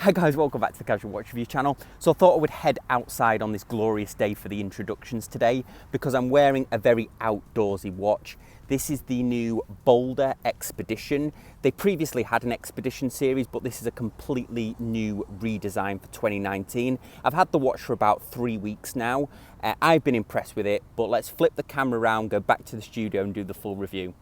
Hi guys, welcome back to the Casual Watch Review channel. So I thought I would head outside on this glorious day for the introductions today because I'm wearing a very outdoorsy watch. This is the new Boldr Expedition. They previously had an Expedition series, but this is a completely new redesign for 2019. I've had the watch for about 3 weeks now. I've been impressed with it, but let's flip the camera around, go back to the studio and do the full review.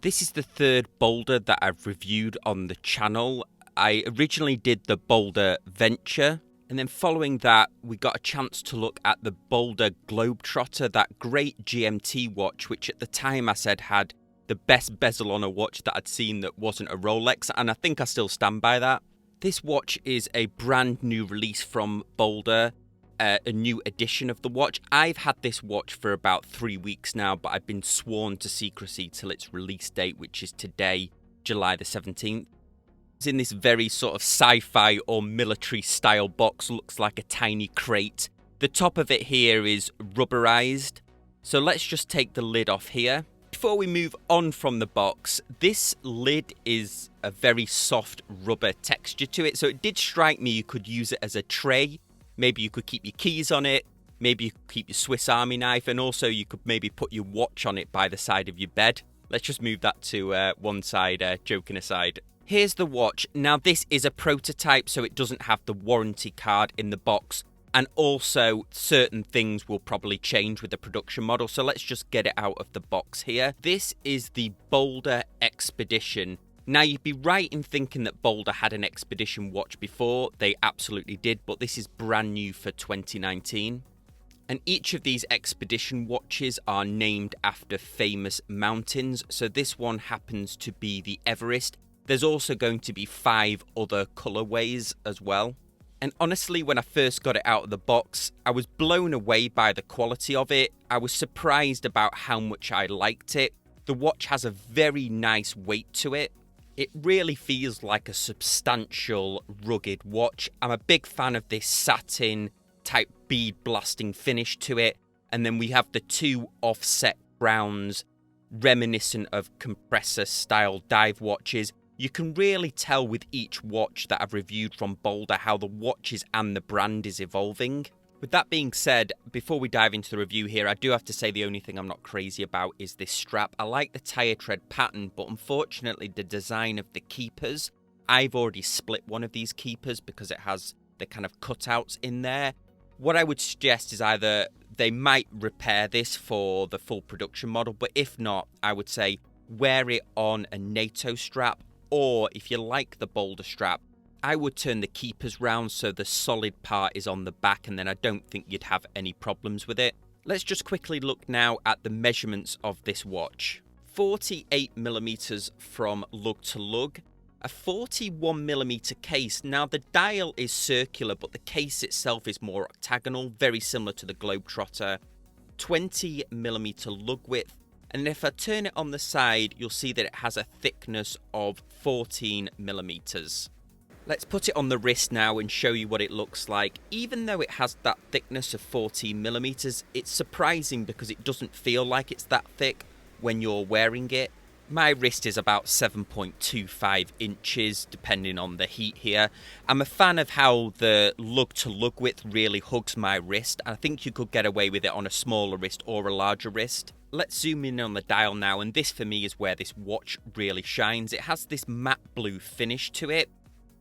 This is the third Boldr that I've reviewed on the channel. I originally did the Boulder Venture, and then following that we got a chance to look at the Boulder Globetrotter, that great GMT watch which at the time I said had the best bezel on a watch that I'd seen that wasn't a Rolex, and I think I still stand by that. This watch is a brand new release from Boulder, a new edition of the watch. I've had this watch for about 3 weeks now, but I've been sworn to secrecy till its release date, which is today, July the 17th. In this very sort of sci-fi or military style box, looks like a tiny crate. The top of it here is rubberized, so let's just take the lid off here. Before we move on from the box, this lid is a very soft rubber texture to it, so it did strike me you could use it as a tray. Maybe you could keep your keys on it, maybe you could keep your Swiss Army knife, and also you could maybe put your watch on it by the side of your bed. Let's just move that to one side, joking aside. Here's the watch. Now this is a prototype, so it doesn't have the warranty card in the box, and also certain things will probably change with the production model, so let's just get it out of the box here. This is the Boldr Expedition. Now you'd be right in thinking that Boulder had an Expedition watch before. They absolutely did, but this is brand new for 2019. And each of these Expedition watches are named after famous mountains, so this one happens to be the Everest. There's also going to be 5 other colorways as well. And honestly, when I first got it out of the box, I was blown away by the quality of it. I was surprised about how much I liked it. The watch has a very nice weight to it. It really feels like a substantial, rugged watch. I'm a big fan of this satin type bead blasting finish to it. And then we have the 2 offset crowns, reminiscent of compressor style dive watches. You can really tell with each watch that I've reviewed from Boulder how the watches and the brand is evolving. With that being said, before we dive into the review here, I do have to say the only thing I'm not crazy about is this strap. I like the tire tread pattern, but unfortunately the design of the keepers, I've already split one of these keepers because it has the kind of cutouts in there. What I would suggest is either they might repair this for the full production model, but if not, I would say wear it on a NATO strap. Or if you like the Boulder strap, I would turn the keepers round so the solid part is on the back, and then I don't think you'd have any problems with it. Let's just quickly look now at the measurements of this watch. 48mm from lug to lug, a 41mm case. Now the dial is circular, but the case itself is more octagonal, very similar to the Globetrotter. 20mm lug width. And if I turn it on the side, you'll see that it has a thickness of 14mm. Let's put it on the wrist now and show you what it looks like. Even though it has that thickness of 14mm, it's surprising because it doesn't feel like it's that thick when you're wearing it. My wrist is about 7.25 inches, depending on the heat here. I'm a fan of how the lug-to-lug width really hugs my wrist. I think you could get away with it on a smaller wrist or a larger wrist. Let's zoom in on the dial now, and this for me is where this watch really shines. It has this matte blue finish to it,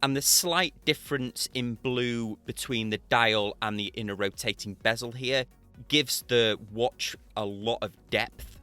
and the slight difference in blue between the dial and the inner rotating bezel here gives the watch a lot of depth.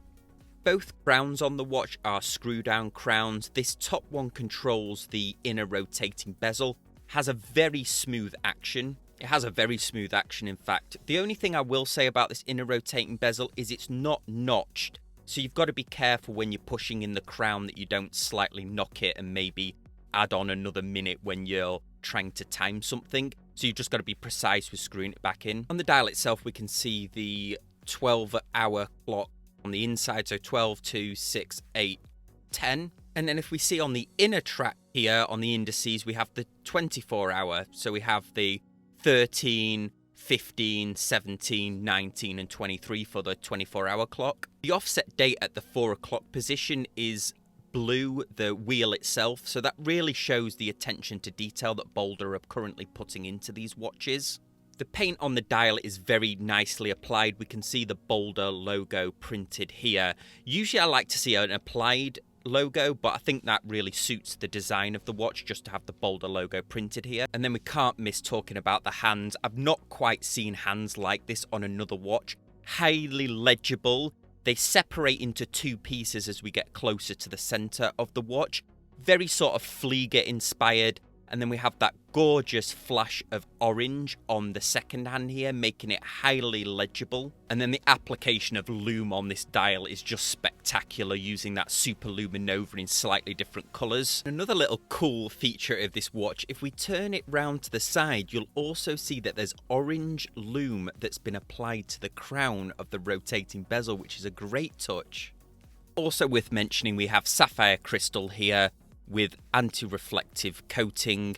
Both crowns on the watch are screw-down crowns. This top one controls the inner rotating bezel, has a very smooth action. It has a very smooth action, in fact. The only thing I will say about this inner rotating bezel is it's not notched. So you've got to be careful when you're pushing in the crown that you don't slightly knock it and maybe add on another minute when you're trying to time something. So you've just got to be precise with screwing it back in. On the dial itself, we can see the 12-hour clock on the inside. So 12, 2, 6, 8, 10. And then if we see on the inner track here, on the indices, we have the 24-hour. So we have the 13, 15, 17, 19 and 23 for the 24-hour clock. The offset date at the 4 o'clock position is blue, the wheel itself, so that really shows the attention to detail that Boulder are currently putting into these watches. The paint on the dial is very nicely applied. We can see the Boulder logo printed here. Usually I like to see an applied logo, but I think that really suits the design of the watch just to have the Boulder logo printed here. And then we can't miss talking about the hands. I've not quite seen hands like this on another watch. Highly legible. They separate into two pieces as we get closer to the center of the watch. Very sort of Flieger inspired. And then we have that gorgeous flash of orange on the second hand here, making it highly legible. And then the application of lume on this dial is just spectacular, using that Super-LumiNova in slightly different colours. Another little cool feature of this watch, if we turn it round to the side, you'll also see that there's orange lume that's been applied to the crown of the rotating bezel, which is a great touch. Also worth mentioning, we have sapphire crystal here with anti-reflective coating.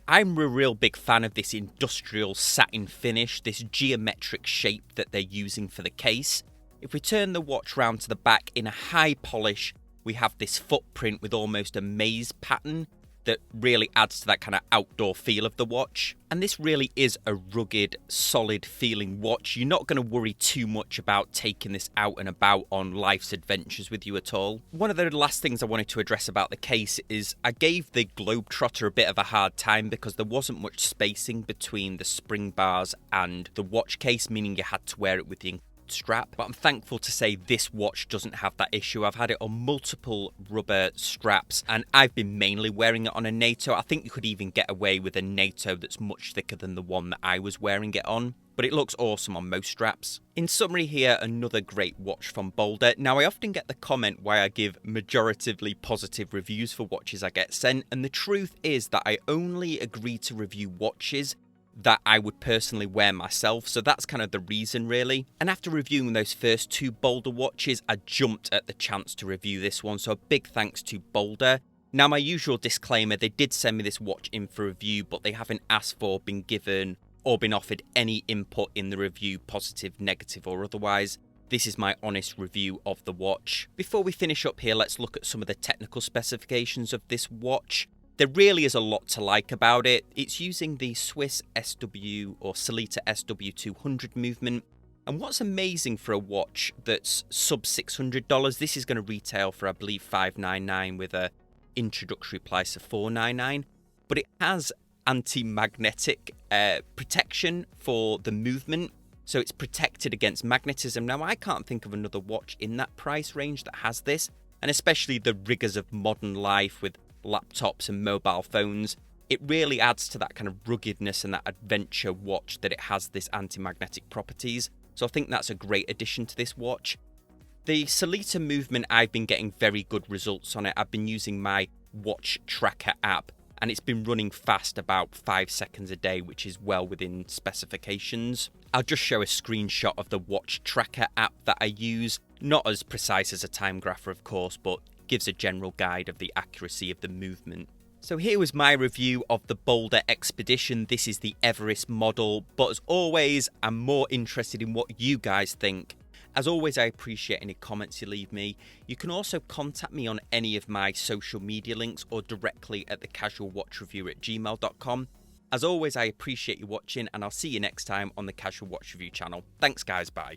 I'm a real big fan of this industrial satin finish, this geometric shape that they're using for the case. If we turn the watch round to the back in a high polish, we have this footprint with almost a maze pattern that really adds to that kind of outdoor feel of the watch. And this really is a rugged, solid feeling watch. You're not going to worry too much about taking this out and about on life's adventures with you at all. One of the last things I wanted to address about the case is I gave the Globetrotter a bit of a hard time because there wasn't much spacing between the spring bars and the watch case, meaning you had to wear it with the strap, but I'm thankful to say this watch doesn't have that issue. I've had it on multiple rubber straps and I've been mainly wearing it on a NATO. I think you could even get away with a NATO that's much thicker than the one that I was wearing it on, but it looks awesome on most straps. In summary here, another great watch from Boulder. Now I often get the comment why I give majoritively positive reviews for watches I get sent, and the truth is that I only agree to review watches that I would personally wear myself, so that's kind of the reason really. And after reviewing those first two Boulder watches, I jumped at the chance to review this one, so a big thanks to Boulder. Now my usual disclaimer, they did send me this watch in for review, but they haven't asked for, been given, or been offered any input in the review, positive, negative or otherwise. This is my honest review of the watch. Before we finish up here, let's look at some of the technical specifications of this watch. There really is a lot to like about it. It's using the Swiss SW or Sellita SW200 movement. And what's amazing for a watch that's sub $600, this is going to retail for I believe $599 with a introductory price of $499. But it has anti-magnetic protection for the movement. So it's protected against magnetism. Now I can't think of another watch in that price range that has this. And especially the rigors of modern life with laptops and mobile phones, it really adds to that kind of ruggedness and that adventure watch that it has this anti-magnetic properties. So I think that's a great addition to this watch. The Sellita movement, I've been getting very good results on it. I've been using my watch tracker app and it's been running fast about 5 seconds a day, which is well within specifications. I'll just show a screenshot of the watch tracker app that I use. Not as precise as a time grapher, of course, but gives a general guide of the accuracy of the movement. So here was my review of the Boldr Expedition. This is the Everest model, but as always, I'm more interested in what you guys think. As always, I appreciate any comments you leave me. You can also contact me on any of my social media links or directly at thecasualwatchreviewer@gmail.com. As always, I appreciate you watching and I'll see you next time on the Casual Watch Review channel. Thanks guys, bye.